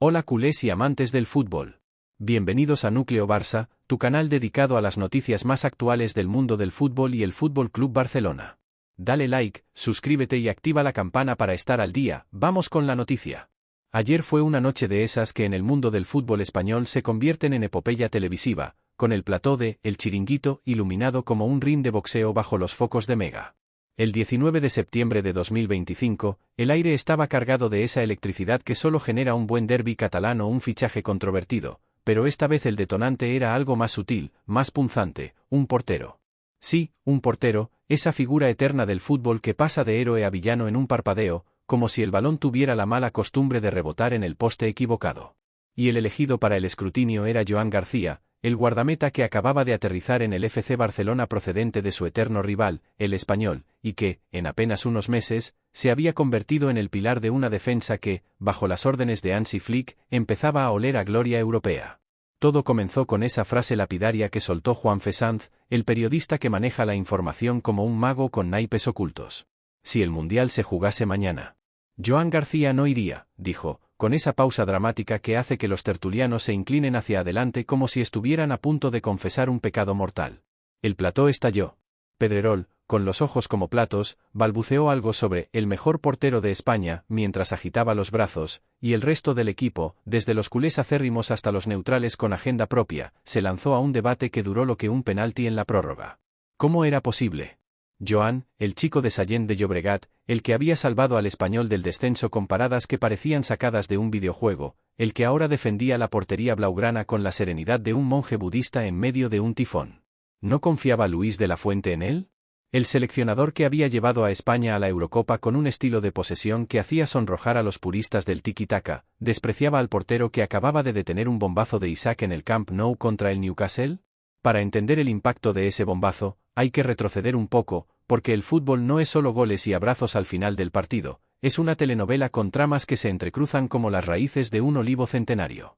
Hola culés y amantes del fútbol. Bienvenidos a Núcleo Barça, tu canal dedicado a las noticias más actuales del mundo del fútbol y el Fútbol Club Barcelona. Dale like, suscríbete y activa la campana para estar al día. Vamos con la noticia. Ayer fue una noche de esas que en el mundo del fútbol español se convierten en epopeya televisiva, con el plató de El Chiringuito iluminado como un ring de boxeo bajo los focos de Mega. El 19 de septiembre de 2025, el aire estaba cargado de esa electricidad que solo genera un buen derbi catalán o un fichaje controvertido, pero esta vez el detonante era algo más sutil, más punzante, un portero. Sí, un portero, esa figura eterna del fútbol que pasa de héroe a villano en un parpadeo, como si el balón tuviera la mala costumbre de rebotar en el poste equivocado. Y el elegido para el escrutinio era Joan García, el guardameta que acababa de aterrizar en el FC Barcelona procedente de su eterno rival, el Español, y que, en apenas unos meses, se había convertido en el pilar de una defensa que, bajo las órdenes de Hansi Flick, empezaba a oler a gloria europea. Todo comenzó con esa frase lapidaria que soltó Juanfe Sanz, el periodista que maneja la información como un mago con naipes ocultos. Si el Mundial se jugase mañana, Joan García no iría, dijo, con esa pausa dramática que hace que los tertulianos se inclinen hacia adelante como si estuvieran a punto de confesar un pecado mortal. El plató estalló. Pedrerol, con los ojos como platos, balbuceó algo sobre el mejor portero de España mientras agitaba los brazos, y el resto del equipo, desde los culés acérrimos hasta los neutrales con agenda propia, se lanzó a un debate que duró lo que un penalti en la prórroga. ¿Cómo era posible? Joan, el chico de Sallent de Llobregat, el que había salvado al Español del descenso con paradas que parecían sacadas de un videojuego, el que ahora defendía la portería blaugrana con la serenidad de un monje budista en medio de un tifón. ¿No confiaba Luis de la Fuente en él? El seleccionador que había llevado a España a la Eurocopa con un estilo de posesión que hacía sonrojar a los puristas del tiki-taka, despreciaba al portero que acababa de detener un bombazo de Isaac en el Camp Nou contra el Newcastle. Para entender el impacto de ese bombazo, hay que retroceder un poco, porque el fútbol no es solo goles y abrazos al final del partido, es una telenovela con tramas que se entrecruzan como las raíces de un olivo centenario.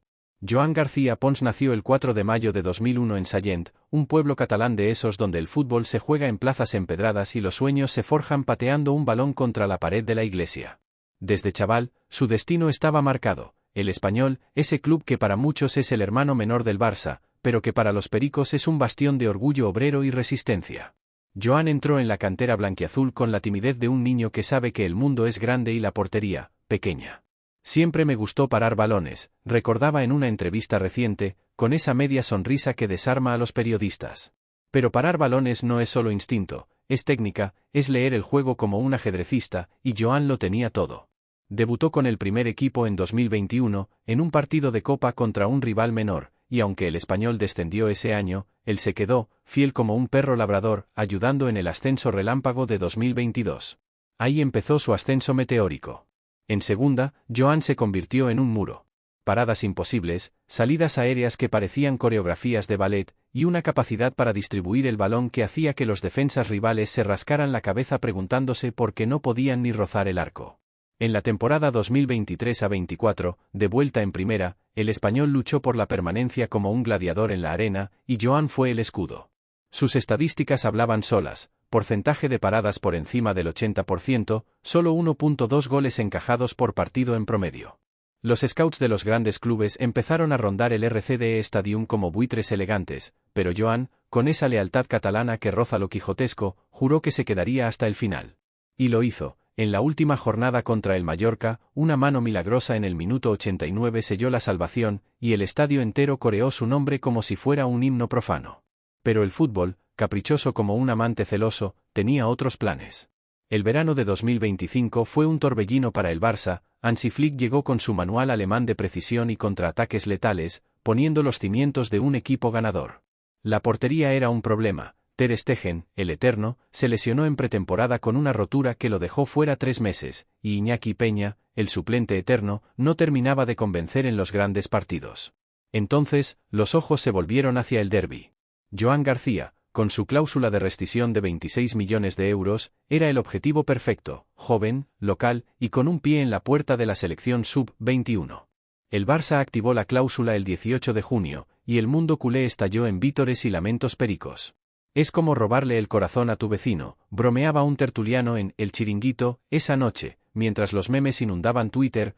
Joan García Pons nació el 4 de mayo de 2001 en Sallent, un pueblo catalán de esos donde el fútbol se juega en plazas empedradas y los sueños se forjan pateando un balón contra la pared de la iglesia. Desde chaval, su destino estaba marcado, el Español, ese club que para muchos es el hermano menor del Barça, pero que para los pericos es un bastión de orgullo obrero y resistencia. Joan entró en la cantera blanquiazul con la timidez de un niño que sabe que el mundo es grande y la portería, pequeña. Siempre me gustó parar balones, recordaba en una entrevista reciente, con esa media sonrisa que desarma a los periodistas. Pero parar balones no es solo instinto, es técnica, es leer el juego como un ajedrecista, y Joan lo tenía todo. Debutó con el primer equipo en 2021, en un partido de Copa contra un rival menor, y aunque el Español descendió ese año, él se quedó, fiel como un perro labrador, ayudando en el ascenso relámpago de 2022. Ahí empezó su ascenso meteórico. En segunda, Joan se convirtió en un muro. Paradas imposibles, salidas aéreas que parecían coreografías de ballet, y una capacidad para distribuir el balón que hacía que los defensas rivales se rascaran la cabeza preguntándose por qué no podían ni rozar el arco. En la temporada 2023-24, de vuelta en primera, el Español luchó por la permanencia como un gladiador en la arena, y Joan fue el escudo. Sus estadísticas hablaban solas, porcentaje de paradas por encima del 80%, solo 1.2 goles encajados por partido en promedio. Los scouts de los grandes clubes empezaron a rondar el RCDE Stadium como buitres elegantes, pero Joan, con esa lealtad catalana que roza lo quijotesco, juró que se quedaría hasta el final. Y lo hizo. En la última jornada contra el Mallorca, una mano milagrosa en el minuto 89 selló la salvación, y el estadio entero coreó su nombre como si fuera un himno profano. Pero el fútbol, caprichoso como un amante celoso, tenía otros planes. El verano de 2025 fue un torbellino para el Barça. Hansi Flick llegó con su manual alemán de precisión y contraataques letales, poniendo los cimientos de un equipo ganador. La portería era un problema. Ter Stegen, el eterno, se lesionó en pretemporada con una rotura que lo dejó fuera 3 meses, y Iñaki Peña, el suplente eterno, no terminaba de convencer en los grandes partidos. Entonces, los ojos se volvieron hacia el derbi. Joan García, con su cláusula de rescisión de 26 millones de euros, era el objetivo perfecto, joven, local, y con un pie en la puerta de la selección sub-21. El Barça activó la cláusula el 18 de junio, y el mundo culé estalló en vítores y lamentos pericos. Es como robarle el corazón a tu vecino, bromeaba un tertuliano en El Chiringuito esa noche, mientras los memes inundaban Twitter,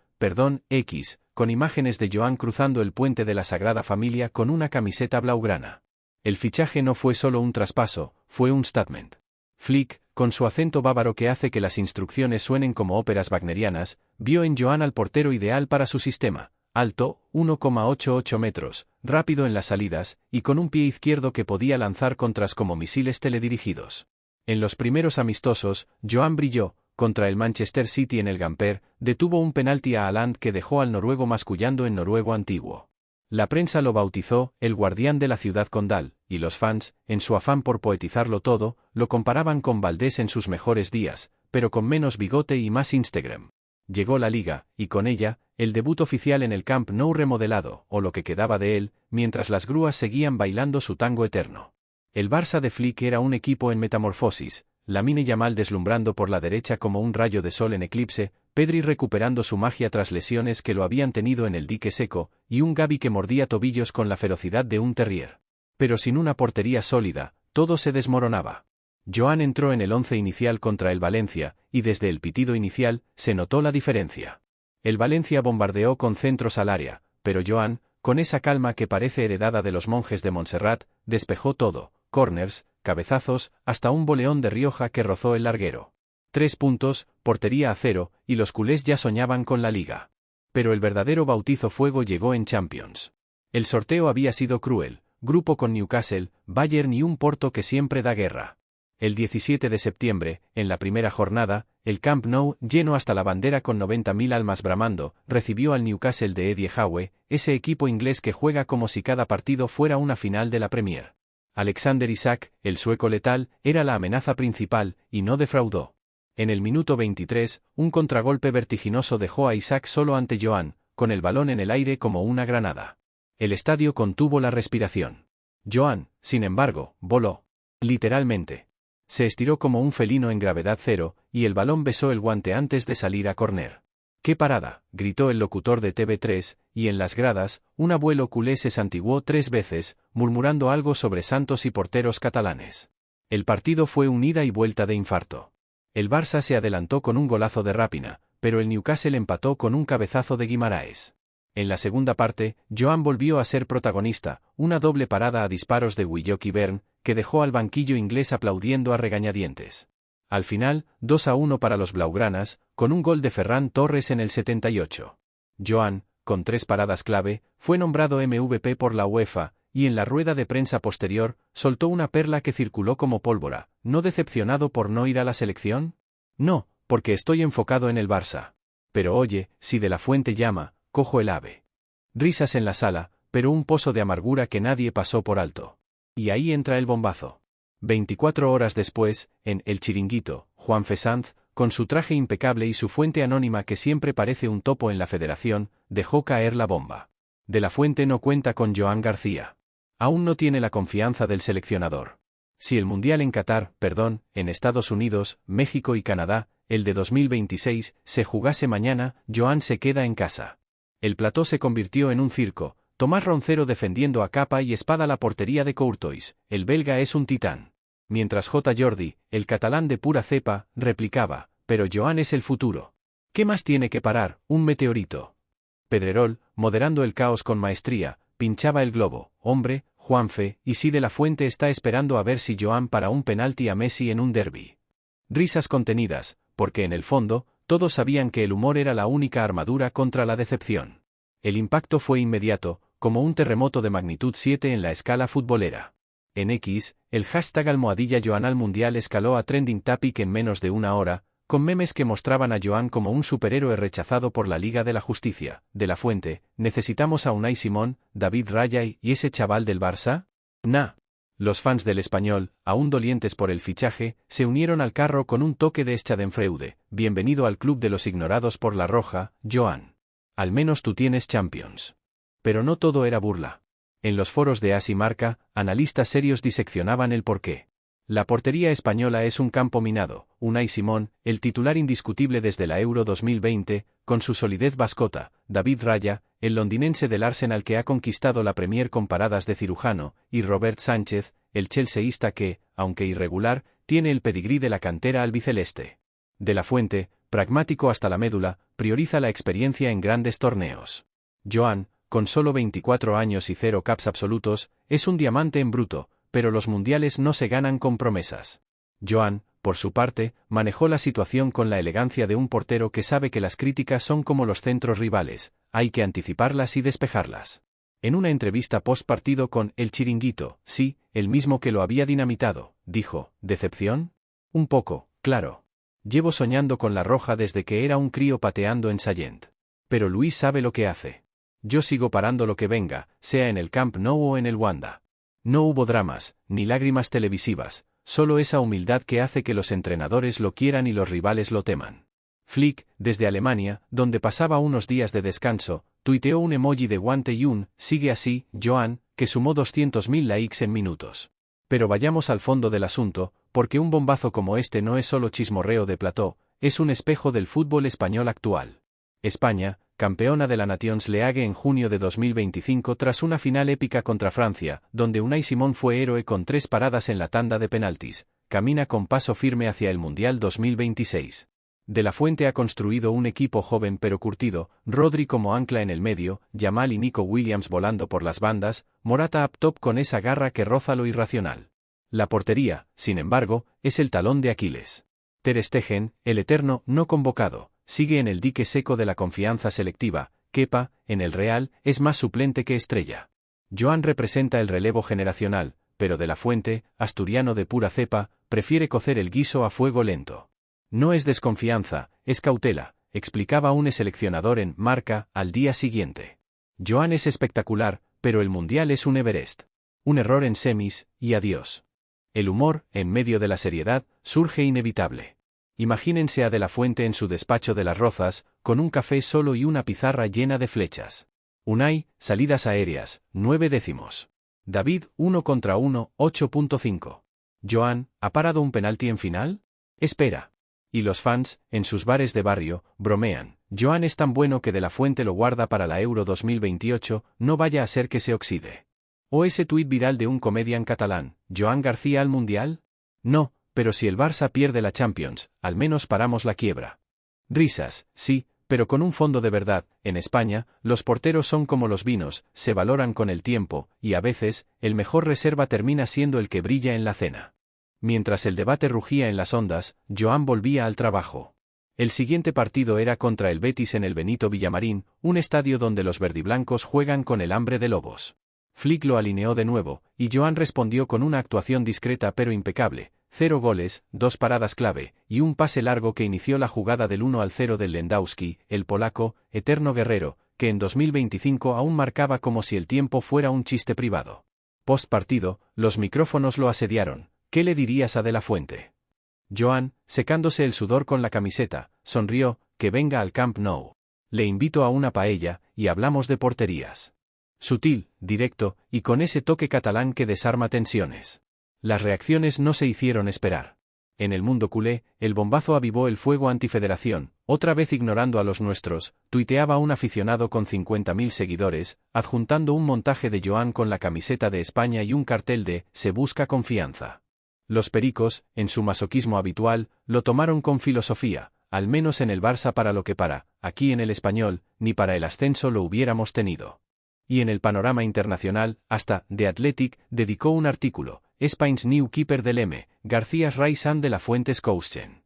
X, con imágenes de Joan cruzando el puente de la Sagrada Familia con una camiseta blaugrana. El fichaje no fue solo un traspaso, fue un statement. Flick, con su acento bávaro que hace que las instrucciones suenen como óperas wagnerianas, vio en Joan al portero ideal para su sistema. Alto, 1,88 metros, rápido en las salidas, y con un pie izquierdo que podía lanzar contras como misiles teledirigidos. En los primeros amistosos, Joan brilló. Contra el Manchester City en el Gamper, detuvo un penalti a Haaland que dejó al noruego mascullando en noruego antiguo. La prensa lo bautizó el guardián de la ciudad condal, y los fans, en su afán por poetizarlo todo, lo comparaban con Valdés en sus mejores días, pero con menos bigote y más Instagram. Llegó la Liga, y con ella, el debut oficial en el Camp Nou remodelado, o lo que quedaba de él, mientras las grúas seguían bailando su tango eterno. El Barça de Flick era un equipo en metamorfosis, Lamine Yamal deslumbrando por la derecha como un rayo de sol en eclipse, Pedri recuperando su magia tras lesiones que lo habían tenido en el dique seco, y un Gavi que mordía tobillos con la ferocidad de un terrier. Pero sin una portería sólida, todo se desmoronaba. Joan entró en el once inicial contra el Valencia, y desde el pitido inicial, se notó la diferencia. El Valencia bombardeó con centros al área, pero Joan, con esa calma que parece heredada de los monjes de Montserrat, despejó todo, corners, cabezazos, hasta un boleón de Rioja que rozó el larguero. 3 puntos, portería a 0, y los culés ya soñaban con la Liga. Pero el verdadero bautizo fuego llegó en Champions. El sorteo había sido cruel, grupo con Newcastle, Bayern y un Porto que siempre da guerra. El 17 de septiembre, en la primera jornada, el Camp Nou, lleno hasta la bandera con 90.000 almas bramando, recibió al Newcastle de Eddie Howe, ese equipo inglés que juega como si cada partido fuera una final de la Premier. Alexander Isak, el sueco letal, era la amenaza principal, y no defraudó. En el minuto 23, un contragolpe vertiginoso dejó a Isak solo ante Joan, con el balón en el aire como una granada. El estadio contuvo la respiración. Joan, sin embargo, voló. Literalmente. Se estiró como un felino en gravedad cero, y el balón besó el guante antes de salir a córner. ¡Qué parada!, gritó el locutor de TV3, y en las gradas, un abuelo culé se santiguó 3 veces, murmurando algo sobre santos y porteros catalanes. El partido fue un ida y vuelta de infarto. El Barça se adelantó con un golazo de Rápina, pero el Newcastle empató con un cabezazo de Guimaraes. En la segunda parte, Joan volvió a ser protagonista, una doble parada a disparos de Willock y Byrne, que dejó al banquillo inglés aplaudiendo a regañadientes. Al final, 2-1 para los blaugranas, con un gol de Ferran Torres en el 78. Joan, con 3 paradas clave, fue nombrado MVP por la UEFA, y en la rueda de prensa posterior, soltó una perla que circuló como pólvora. ¿No decepcionado por no ir a la selección? No, porque estoy enfocado en el Barça. Pero oye, si De la Fuente llama, cojo el ave. Risas en la sala, pero un pozo de amargura que nadie pasó por alto. Y ahí entra el bombazo. 24 horas después, en El Chiringuito, Juan Fesanz, con su traje impecable y su fuente anónima que siempre parece un topo en la federación, dejó caer la bomba. De la Fuente no cuenta con Joan García. Aún no tiene la confianza del seleccionador. Si el Mundial en Estados Unidos, México y Canadá, el de 2026, se jugase mañana, Joan se queda en casa. El plató se convirtió en un circo, Tomás Roncero defendiendo a capa y espada la portería de Courtois, el belga es un titán. Mientras J. Jordi, el catalán de pura cepa, replicaba, pero Joan es el futuro. ¿Qué más tiene que parar, un meteorito? Pedrerol, moderando el caos con maestría, pinchaba el globo, hombre, Juanfe, y si De la Fuente está esperando a ver si Joan para un penalti a Messi en un derbi. Risas contenidas, porque en el fondo, todos sabían que el humor era la única armadura contra la decepción. El impacto fue inmediato, como un terremoto de magnitud 7 en la escala futbolera. En X, el hashtag #Joan al Mundial escaló a trending topic en menos de una hora, con memes que mostraban a Joan como un superhéroe rechazado por la Liga de la Justicia. De la Fuente, ¿necesitamos a Unai Simón, David Raya y ese chaval del Barça? Nah. Los fans del Español, aún dolientes por el fichaje, se unieron al carro con un toque de Schadenfreude. Bienvenido al club de los ignorados por la Roja, Joan. Al menos tú tienes Champions. Pero no todo era burla. En los foros de As y Marca, analistas serios diseccionaban el porqué. La portería española es un campo minado. Unai Simón, el titular indiscutible desde la Euro 2020, con su solidez bascota. David Raya, el londinense del Arsenal que ha conquistado la Premier con paradas de cirujano, y Robert Sánchez, el chelseísta que, aunque irregular, tiene el pedigrí de la cantera albiceleste. De la Fuente, Pragmático hasta la médula, prioriza la experiencia en grandes torneos. Joan, con solo 24 años y 0 caps absolutos, es un diamante en bruto, pero los mundiales no se ganan con promesas. Joan, por su parte, manejó la situación con la elegancia de un portero que sabe que las críticas son como los centros rivales, hay que anticiparlas y despejarlas. En una entrevista post-partido con El Chiringuito, sí, el mismo que lo había dinamitado, dijo, ¿decepción? Un poco, claro. Llevo soñando con la roja desde que era un crío pateando en Sallent. Pero Luis sabe lo que hace. Yo sigo parando lo que venga, sea en el Camp Nou o en el Wanda. No hubo dramas, ni lágrimas televisivas, solo esa humildad que hace que los entrenadores lo quieran y los rivales lo teman. Flick, desde Alemania, donde pasaba unos días de descanso, tuiteó un emoji de guante y un «sigue así, Joan», que sumó 200.000 likes en minutos. Pero vayamos al fondo del asunto, porque un bombazo como este no es solo chismorreo de plató, es un espejo del fútbol español actual. España, campeona de la Nations League en junio de 2025 tras una final épica contra Francia, donde Unai Simón fue héroe con 3 paradas en la tanda de penaltis, camina con paso firme hacia el Mundial 2026. De la Fuente ha construido un equipo joven pero curtido, Rodri como ancla en el medio, Yamal y Nico Williams volando por las bandas, Morata up top con esa garra que roza lo irracional. La portería, sin embargo, es el talón de Aquiles. Ter Stegen, el eterno no convocado, sigue en el dique seco de la confianza selectiva. Kepa, en el Real, es más suplente que estrella. Joan representa el relevo generacional, pero De la Fuente, asturiano de pura cepa, prefiere cocer el guiso a fuego lento. No es desconfianza, es cautela, explicaba un seleccionador en Marca al día siguiente. Joan es espectacular, pero el Mundial es un Everest. Un error en semis, y adiós. El humor, en medio de la seriedad, surge inevitable. Imagínense a De la Fuente en su despacho de Las Rozas, con un café solo y una pizarra llena de flechas. Unai, salidas aéreas, 9 décimos. David, 1 contra 1, 8.5. Joan, ¿ha parado un penalti en final? Espera. Y los fans, en sus bares de barrio, bromean. Joan es tan bueno que De la Fuente lo guarda para la Euro 2028, no vaya a ser que se oxide. ¿O ese tuit viral de un comedian catalán, Joan García al Mundial? No, pero si el Barça pierde la Champions, al menos paramos la quiebra. Risas, sí, pero con un fondo de verdad. En España, los porteros son como los vinos, se valoran con el tiempo, y a veces, el mejor reserva termina siendo el que brilla en la cena. Mientras el debate rugía en las ondas, Joan volvía al trabajo. El siguiente partido era contra el Betis en el Benito Villamarín, un estadio donde los verdiblancos juegan con el hambre de lobos. Flick lo alineó de nuevo, y Joan respondió con una actuación discreta pero impecable, 0 goles, 2 paradas clave, y un pase largo que inició la jugada del 1-0 del Lewandowski, el polaco, eterno guerrero, que en 2025 aún marcaba como si el tiempo fuera un chiste privado. Post partido, los micrófonos lo asediaron. ¿Qué le dirías a De la Fuente? Joan, secándose el sudor con la camiseta, sonrió, que venga al Camp Nou. Le invito a una paella, y hablamos de porterías. Sutil, directo, y con ese toque catalán que desarma tensiones. Las reacciones no se hicieron esperar. En el mundo culé, el bombazo avivó el fuego antifederación, otra vez ignorando a los nuestros, tuiteaba un aficionado con 50.000 seguidores, adjuntando un montaje de Joan con la camiseta de España y un cartel de «Se busca confianza». Los pericos, en su masoquismo habitual, lo tomaron con filosofía, al menos en el Barça para lo que para, aquí en el Español, ni para el ascenso lo hubiéramos tenido. Y en el panorama internacional, hasta The Athletic dedicó un artículo, Spain's New Keeper del M. García's Raisan de la Fuentes Coachen.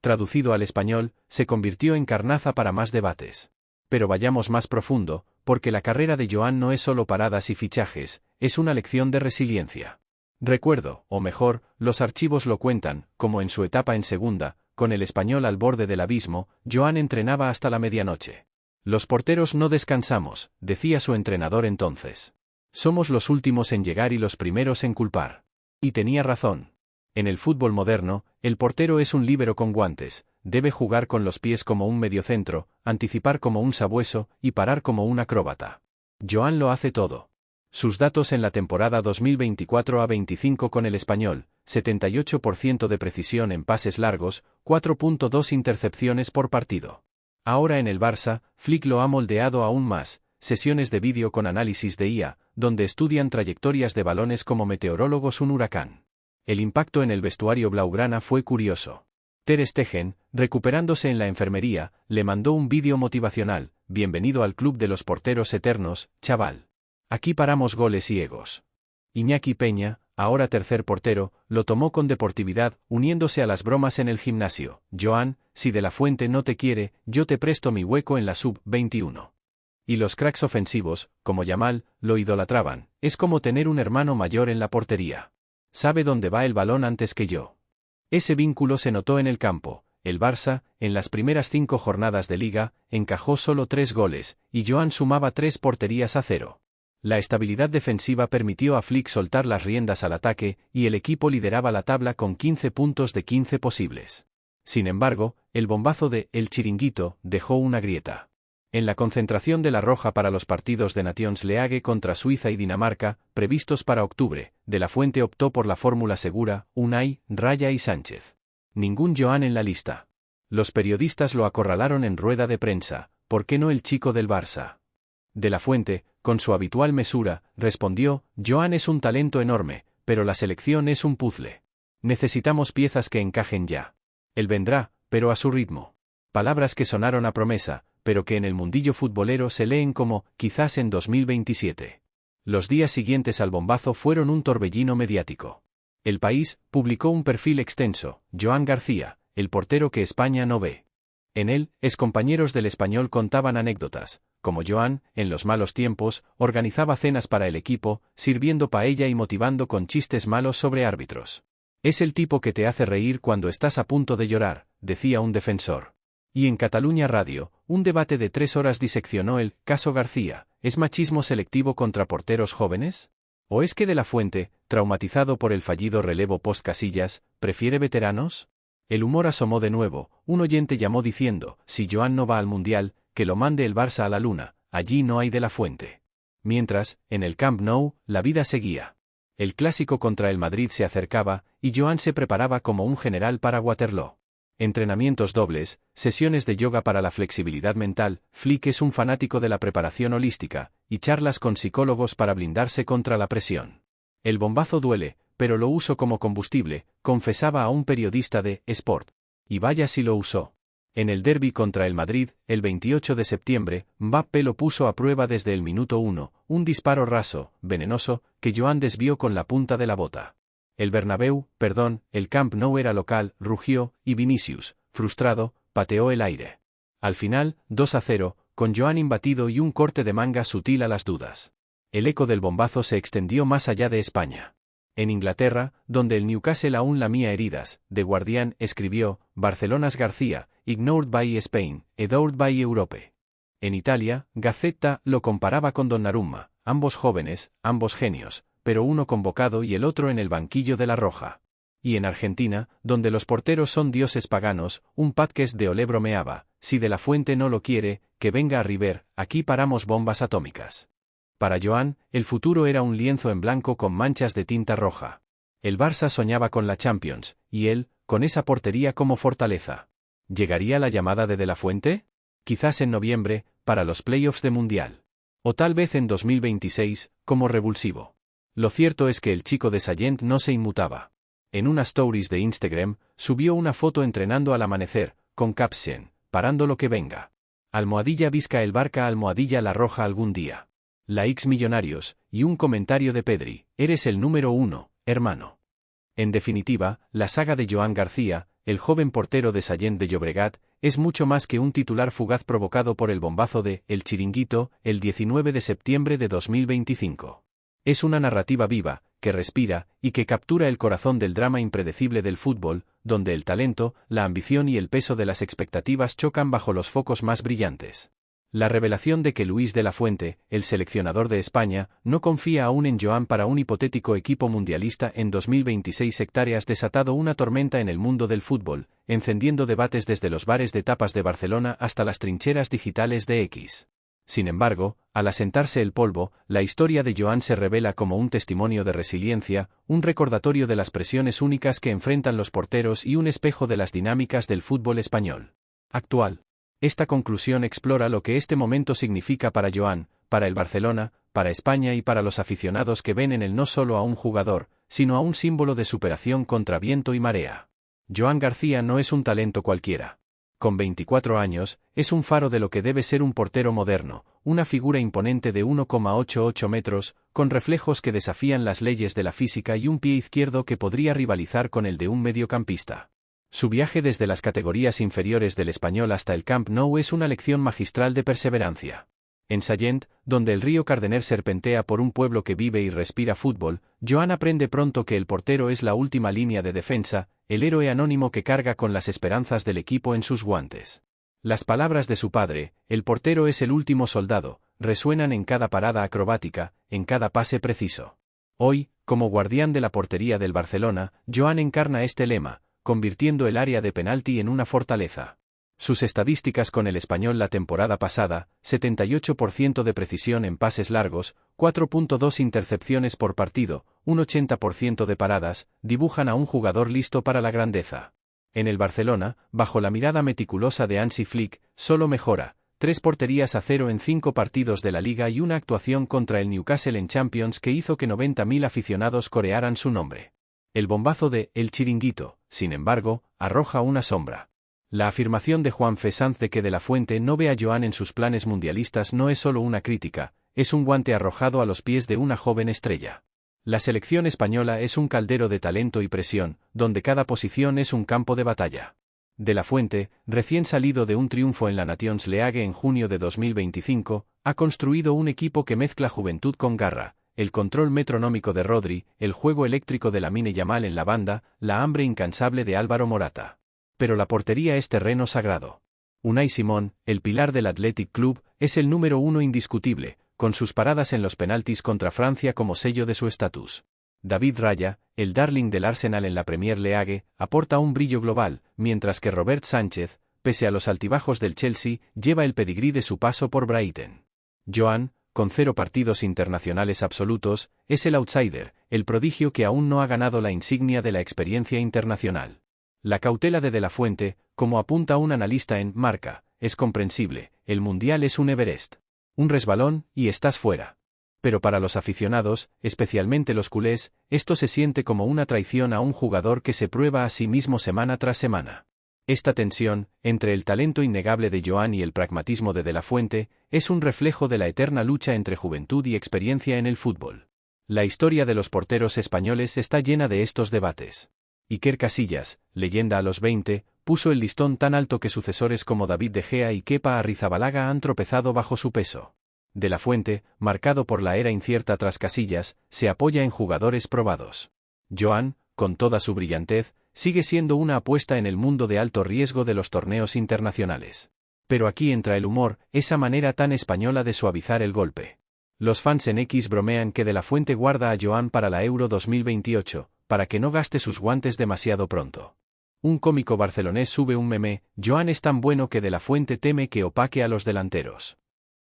Traducido al español, se convirtió en carnaza para más debates. Pero vayamos más profundo, porque la carrera de Joan no es solo paradas y fichajes, es una lección de resiliencia. Recuerdo, o mejor, los archivos lo cuentan, como en su etapa en segunda, con el Español al borde del abismo, Joan entrenaba hasta la medianoche. Los porteros no descansamos, decía su entrenador entonces. Somos los últimos en llegar y los primeros en culpar. Y tenía razón. En el fútbol moderno, el portero es un líbero con guantes, debe jugar con los pies como un mediocentro, anticipar como un sabueso, y parar como un acróbata. Joan lo hace todo. Sus datos en la temporada 2024-25 con el Español, 78% de precisión en pases largos, 4.2 intercepciones por partido. Ahora en el Barça, Flick lo ha moldeado aún más, sesiones de vídeo con análisis de IA, donde estudian trayectorias de balones como meteorólogos un huracán. El impacto en el vestuario blaugrana fue curioso. Ter Stegen, recuperándose en la enfermería, le mandó un vídeo motivacional: bienvenido al club de los porteros eternos, chaval. Aquí paramos goles y egos. Iñaki Peña, ahora tercer portero, lo tomó con deportividad, uniéndose a las bromas en el gimnasio. Joan, si De la Fuente no te quiere, yo te presto mi hueco en la sub-21. Y los cracks ofensivos, como Yamal, lo idolatraban. Es como tener un hermano mayor en la portería. Sabe dónde va el balón antes que yo. Ese vínculo se notó en el campo. El Barça, en las primeras 5 jornadas de liga, encajó solo 3 goles, y Joan sumaba 3 porterías a 0. La estabilidad defensiva permitió a Flick soltar las riendas al ataque, y el equipo lideraba la tabla con 15 puntos de 15 posibles. Sin embargo, el bombazo de El Chiringuito dejó una grieta. En la concentración de la Roja para los partidos de Nations League contra Suiza y Dinamarca, previstos para octubre, De la Fuente optó por la fórmula segura: Unai, Raya y Sánchez. Ningún Joan en la lista. Los periodistas lo acorralaron en rueda de prensa: ¿por qué no el chico del Barça? De la Fuente, con su habitual mesura, respondió: Joan es un talento enorme, pero la selección es un puzzle. Necesitamos piezas que encajen ya. Él vendrá, pero a su ritmo. Palabras que sonaron a promesa, pero que en el mundillo futbolero se leen como quizás en 2027. Los días siguientes al bombazo fueron un torbellino mediático. El País publicó un perfil extenso: Joan García, el portero que España no ve. En él, excompañeros del Español contaban anécdotas, como Joan, en los malos tiempos, organizaba cenas para el equipo, sirviendo paella y motivando con chistes malos sobre árbitros. Es el tipo que te hace reír cuando estás a punto de llorar, decía un defensor. Y en Cataluña Radio, un debate de 3 horas diseccionó el caso García: ¿es machismo selectivo contra porteros jóvenes? ¿O es que De la Fuente, traumatizado por el fallido relevo post-Casillas, prefiere veteranos? El humor asomó de nuevo. Un oyente llamó diciendo: si Joan no va al Mundial, que lo mande el Barça a la luna, allí no hay De la Fuente. Mientras, en el Camp Nou, la vida seguía. El clásico contra el Madrid se acercaba, y Joan se preparaba como un general para Waterloo. Entrenamientos dobles, sesiones de yoga para la flexibilidad mental. Flick es un fanático de la preparación holística, y charlas con psicólogos para blindarse contra la presión. El bombazo duele, pero lo uso como combustible, confesaba a un periodista de Sport. Y vaya si lo usó. En el derbi contra el Madrid, el 28 de septiembre, Mbappé lo puso a prueba desde el minuto 1, un disparo raso, venenoso, que Joan desvió con la punta de la bota. El Camp Nou era local, rugió, y Vinicius, frustrado, pateó el aire. Al final, 2-0, con Joan imbatido y un corte de manga sutil a las dudas. El eco del bombazo se extendió más allá de España. En Inglaterra, donde el Newcastle aún lamía heridas, The Guardian escribió: Barcelona's García, ignored by Spain, adored by Europe. En Italia, Gazzetta lo comparaba con Donnarumma: ambos jóvenes, ambos genios, pero uno convocado y el otro en el banquillo de la Roja. Y en Argentina, donde los porteros son dioses paganos, un podcast de Olé bromeaba: si De la Fuente no lo quiere, que venga a River, aquí paramos bombas atómicas. Para Joan, el futuro era un lienzo en blanco con manchas de tinta roja. El Barça soñaba con la Champions, y él, con esa portería como fortaleza. ¿Llegaría la llamada de la Fuente? Quizás en noviembre, para los playoffs de Mundial. O tal vez en 2026, como revulsivo. Lo cierto es que el chico de Sallent no se inmutaba. En unas stories de Instagram, subió una foto entrenando al amanecer, con caption: parando lo que venga. Almohadilla Vizca el Barca, almohadilla La Roja algún día. La X Millonarios, y un comentario de Pedri: eres el número 1, hermano. En definitiva, la saga de Joan García, el joven portero de Sallent de Llobregat, es mucho más que un titular fugaz provocado por el bombazo de El Chiringuito, el 19 de septiembre de 2025. Es una narrativa viva, que respira, y que captura el corazón del drama impredecible del fútbol, donde el talento, la ambición y el peso de las expectativas chocan bajo los focos más brillantes. La revelación de que Luis de la Fuente, el seleccionador de España, no confía aún en Joan para un hipotético equipo mundialista en 2026 ha desatado una tormenta en el mundo del fútbol, encendiendo debates desde los bares de tapas de Barcelona hasta las trincheras digitales de X. Sin embargo, al asentarse el polvo, la historia de Joan se revela como un testimonio de resiliencia, un recordatorio de las presiones únicas que enfrentan los porteros y un espejo de las dinámicas del fútbol español actual. Esta conclusión explora lo que este momento significa para Joan, para el Barcelona, para España y para los aficionados que ven en él no solo a un jugador, sino a un símbolo de superación contra viento y marea. Joan García no es un talento cualquiera. Con 24 años, es un faro de lo que debe ser un portero moderno, una figura imponente de 1,88 metros, con reflejos que desafían las leyes de la física y un pie izquierdo que podría rivalizar con el de un mediocampista. Su viaje desde las categorías inferiores del Español hasta el Camp Nou es una lección magistral de perseverancia. En Sallent, donde el río Cardener serpentea por un pueblo que vive y respira fútbol, Joan aprende pronto que el portero es la última línea de defensa, el héroe anónimo que carga con las esperanzas del equipo en sus guantes. Las palabras de su padre, el portero es el último soldado, resuenan en cada parada acrobática, en cada pase preciso. Hoy, como guardián de la portería del Barcelona, Joan encarna este lema, convirtiendo el área de penalti en una fortaleza. Sus estadísticas con el Español la temporada pasada, 78% de precisión en pases largos, 4.2 intercepciones por partido, un 80% de paradas, dibujan a un jugador listo para la grandeza. En el Barcelona, bajo la mirada meticulosa de Hansi Flick, solo mejora, 3 porterías a 0 en 5 partidos de la Liga y una actuación contra el Newcastle en Champions que hizo que 90.000 aficionados corearan su nombre. El bombazo de El Chiringuito, sin embargo, arroja una sombra. La afirmación de Juanfe Sanz de que De la Fuente no ve a Joan en sus planes mundialistas no es solo una crítica, es un guante arrojado a los pies de una joven estrella. La selección española es un caldero de talento y presión, donde cada posición es un campo de batalla. De la Fuente, recién salido de un triunfo en la Nations League en junio de 2025, ha construido un equipo que mezcla juventud con garra, el control metronómico de Rodri, el juego eléctrico de Lamine Yamal en la banda, la hambre incansable de Álvaro Morata. Pero la portería es terreno sagrado. Unai Simón, el pilar del Athletic Club, es el número 1 indiscutible, con sus paradas en los penaltis contra Francia como sello de su estatus. David Raya, el darling del Arsenal en la Premier League, aporta un brillo global, mientras que Robert Sánchez, pese a los altibajos del Chelsea, lleva el pedigrí de su paso por Brighton. Joan, con 0 partidos internacionales absolutos, es el outsider, el prodigio que aún no ha ganado la insignia de la experiencia internacional. La cautela de la Fuente, como apunta un analista en Marca, es comprensible, el Mundial es un Everest. Un resbalón, y estás fuera. Pero para los aficionados, especialmente los culés, esto se siente como una traición a un jugador que se prueba a sí mismo semana tras semana. Esta tensión, entre el talento innegable de Joan y el pragmatismo de la Fuente, es un reflejo de la eterna lucha entre juventud y experiencia en el fútbol. La historia de los porteros españoles está llena de estos debates. Iker Casillas, leyenda a los 20, puso el listón tan alto que sucesores como David De Gea y Kepa Arrizabalaga han tropezado bajo su peso. De la Fuente, marcado por la era incierta tras Casillas, se apoya en jugadores probados. Joan, con toda su brillantez, sigue siendo una apuesta en el mundo de alto riesgo de los torneos internacionales. Pero aquí entra el humor, esa manera tan española de suavizar el golpe. Los fans en X bromean que De la Fuente guarda a Joan para la Euro 2028, para que no gaste sus guantes demasiado pronto. Un cómico barcelonés sube un meme, Joan es tan bueno que De la Fuente teme que opaque a los delanteros.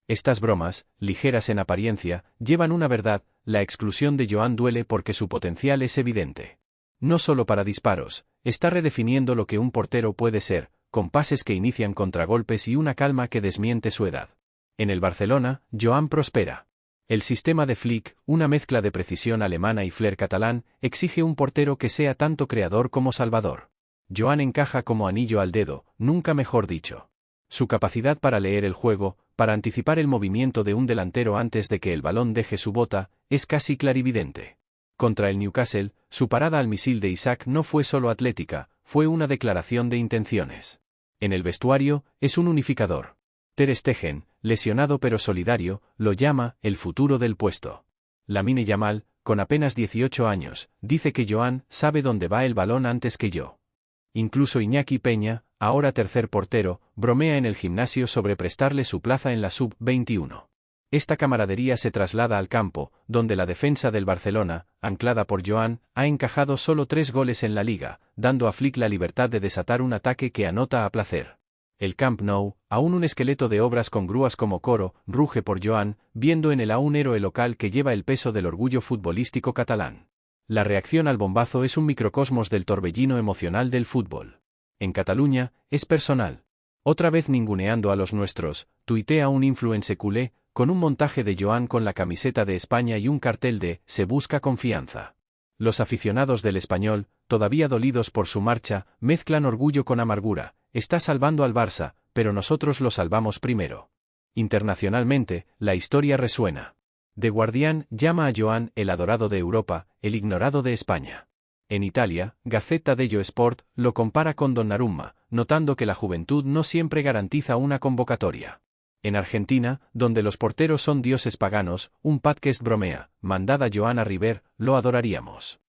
Estas bromas, ligeras en apariencia, llevan una verdad, la exclusión de Joan duele porque su potencial es evidente. No solo para disparos, está redefiniendo lo que un portero puede ser, con pases que inician contragolpes y una calma que desmiente su edad. En el Barcelona, Joan prospera. El sistema de Flick, una mezcla de precisión alemana y flair catalán, exige un portero que sea tanto creador como salvador. Joan encaja como anillo al dedo, nunca mejor dicho. Su capacidad para leer el juego, para anticipar el movimiento de un delantero antes de que el balón deje su bota, es casi clarividente. Contra el Newcastle, su parada al misil de Isaac no fue solo atlética, fue una declaración de intenciones. En el vestuario, es un unificador. Ter Stegen, lesionado pero solidario, lo llama el futuro del puesto. Lamine Yamal, con apenas 18 años, dice que Joan sabe dónde va el balón antes que yo. Incluso Iñaki Peña, ahora tercer portero, bromea en el gimnasio sobre prestarle su plaza en la sub-21. Esta camaradería se traslada al campo, donde la defensa del Barcelona, anclada por Joan, ha encajado solo 3 goles en la liga, dando a Flick la libertad de desatar un ataque que anota a placer. El Camp Nou, aún un esqueleto de obras con grúas como coro, ruge por Joan, viendo en él a un héroe local que lleva el peso del orgullo futbolístico catalán. La reacción al bombazo es un microcosmos del torbellino emocional del fútbol. En Cataluña, es personal. Otra vez ninguneando a los nuestros, tuitea un influencer culé, con un montaje de Joan con la camiseta de España y un cartel de «Se busca confianza». Los aficionados del Español, todavía dolidos por su marcha, mezclan orgullo con amargura. Está salvando al Barça, pero nosotros lo salvamos primero. Internacionalmente, la historia resuena. The Guardian llama a Joan el adorado de Europa, el ignorado de España. En Italia, Gazzetta dello Sport lo compara con Donnarumma, notando que la juventud no siempre garantiza una convocatoria. En Argentina, donde los porteros son dioses paganos, un podcast bromea: mandad a Joan a River, lo adoraríamos.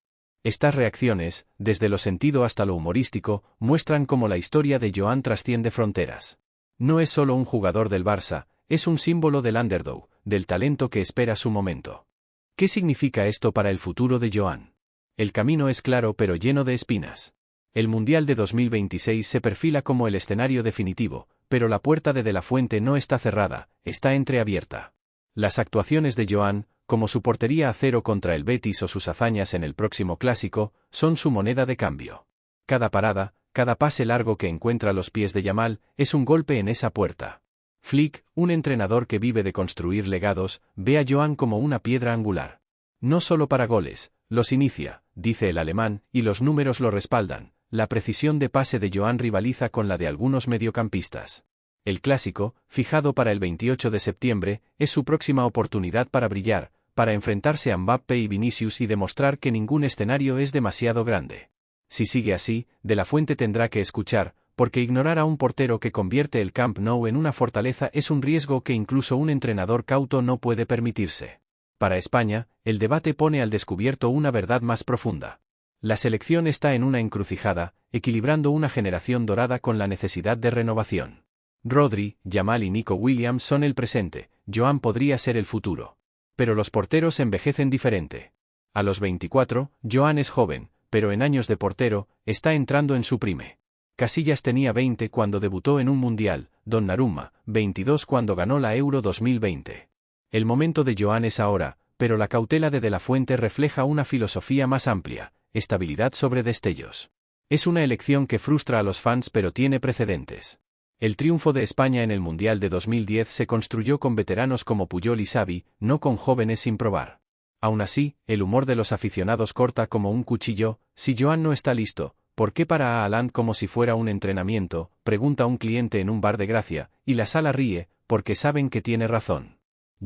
Estas reacciones, desde lo sentido hasta lo humorístico, muestran cómo la historia de Joan trasciende fronteras. No es solo un jugador del Barça, es un símbolo del underdog, del talento que espera su momento. ¿Qué significa esto para el futuro de Joan? El camino es claro pero lleno de espinas. El Mundial de 2026 se perfila como el escenario definitivo, pero la puerta de la Fuente no está cerrada, está entreabierta. Las actuaciones de Joan, como su portería a cero contra el Betis o sus hazañas en el próximo clásico, son su moneda de cambio. Cada parada, cada pase largo que encuentra a los pies de Yamal, es un golpe en esa puerta. Flick, un entrenador que vive de construir legados, ve a Joan como una piedra angular. No solo para goles, los inicia, dice el alemán, y los números lo respaldan. La precisión de pase de Joan rivaliza con la de algunos mediocampistas. El clásico, fijado para el 28 de septiembre, es su próxima oportunidad para brillar, para enfrentarse a Mbappé y Vinicius y demostrar que ningún escenario es demasiado grande. Si sigue así, De la Fuente tendrá que escuchar, porque ignorar a un portero que convierte el Camp Nou en una fortaleza es un riesgo que incluso un entrenador cauto no puede permitirse. Para España, el debate pone al descubierto una verdad más profunda. La selección está en una encrucijada, equilibrando una generación dorada con la necesidad de renovación. Rodri, Yamal y Nico Williams son el presente, Joan podría ser el futuro. Pero los porteros envejecen diferente. A los 24, Joan es joven, pero en años de portero, está entrando en su prime. Casillas tenía 20 cuando debutó en un mundial, Donnarumma, 22 cuando ganó la Euro 2020. El momento de Joan es ahora, pero la cautela de la Fuente refleja una filosofía más amplia: estabilidad sobre destellos. Es una elección que frustra a los fans pero tiene precedentes. El triunfo de España en el Mundial de 2010 se construyó con veteranos como Puyol y Xavi, no con jóvenes sin probar. Aún así, el humor de los aficionados corta como un cuchillo: si Joan no está listo, ¿por qué para a Haaland como si fuera un entrenamiento?, pregunta un cliente en un bar de Gracia, y la sala ríe, porque saben que tiene razón.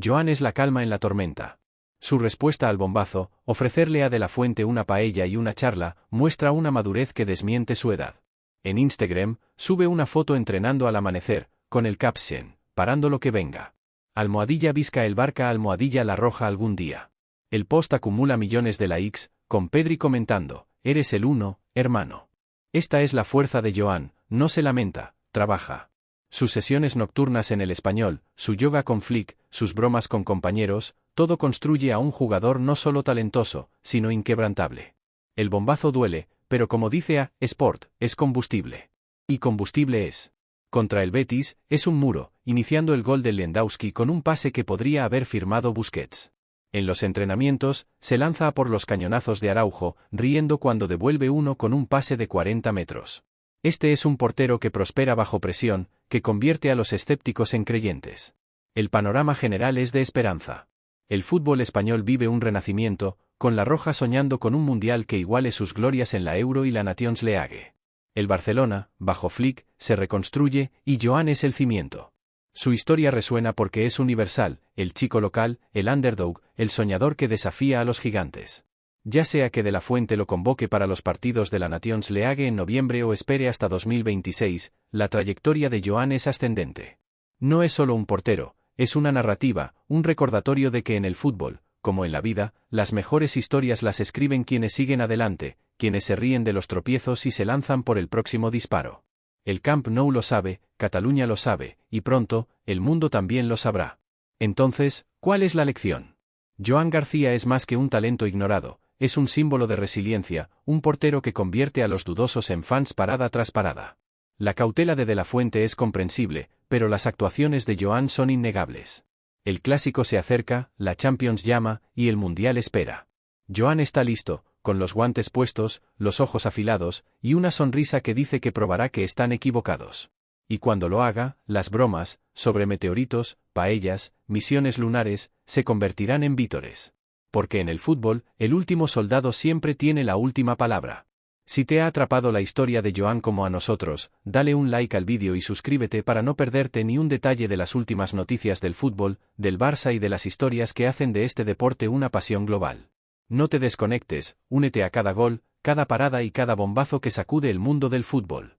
Joan es la calma en la tormenta. Su respuesta al bombazo, ofrecerle a De la Fuente una paella y una charla, muestra una madurez que desmiente su edad. En Instagram, sube una foto entrenando al amanecer, con el caption: parando lo que venga. Almohadilla Vizca el Barca almohadilla La Roja algún día. El post acumula millones de likes, con Pedri comentando: eres el uno, hermano. Esta es la fuerza de Joan, no se lamenta, trabaja. Sus sesiones nocturnas en El Español, su yoga con Flick, sus bromas con compañeros, todo construye a un jugador no solo talentoso, sino inquebrantable. El bombazo duele, pero como dice a Sport, es combustible. Y combustible es. Contra el Betis, es un muro, iniciando el gol de Lewandowski con un pase que podría haber firmado Busquets. En los entrenamientos, se lanza a por los cañonazos de Araujo, riendo cuando devuelve uno con un pase de 40 metros. Este es un portero que prospera bajo presión, que convierte a los escépticos en creyentes. El panorama general es de esperanza. El fútbol español vive un renacimiento, con La Roja soñando con un mundial que iguale sus glorias en la Euro y la Nations League. El Barcelona, bajo Flick, se reconstruye, y Joan es el cimiento. Su historia resuena porque es universal: el chico local, el underdog, el soñador que desafía a los gigantes. Ya sea que De la Fuente lo convoque para los partidos de la Nations League en noviembre o espere hasta 2026, la trayectoria de Joan es ascendente. No es solo un portero, es una narrativa, un recordatorio de que en el fútbol, como en la vida, las mejores historias las escriben quienes siguen adelante, quienes se ríen de los tropiezos y se lanzan por el próximo disparo. El Camp Nou lo sabe, Cataluña lo sabe, y pronto, el mundo también lo sabrá. Entonces, ¿cuál es la lección? Joan García es más que un talento ignorado, es un símbolo de resiliencia, un portero que convierte a los dudosos en fans parada tras parada. La cautela de la Fuente es comprensible, pero las actuaciones de Joan son innegables. El clásico se acerca, la Champions llama, y el Mundial espera. Joan está listo, con los guantes puestos, los ojos afilados, y una sonrisa que dice que probará que están equivocados. Y cuando lo haga, las bromas, sobre meteoritos, paellas, misiones lunares, se convertirán en vítores. Porque en el fútbol, el último soldado siempre tiene la última palabra. Si te ha atrapado la historia de Joan como a nosotros, dale un like al vídeo y suscríbete para no perderte ni un detalle de las últimas noticias del fútbol, del Barça y de las historias que hacen de este deporte una pasión global. No te desconectes, únete a cada gol, cada parada y cada bombazo que sacude el mundo del fútbol.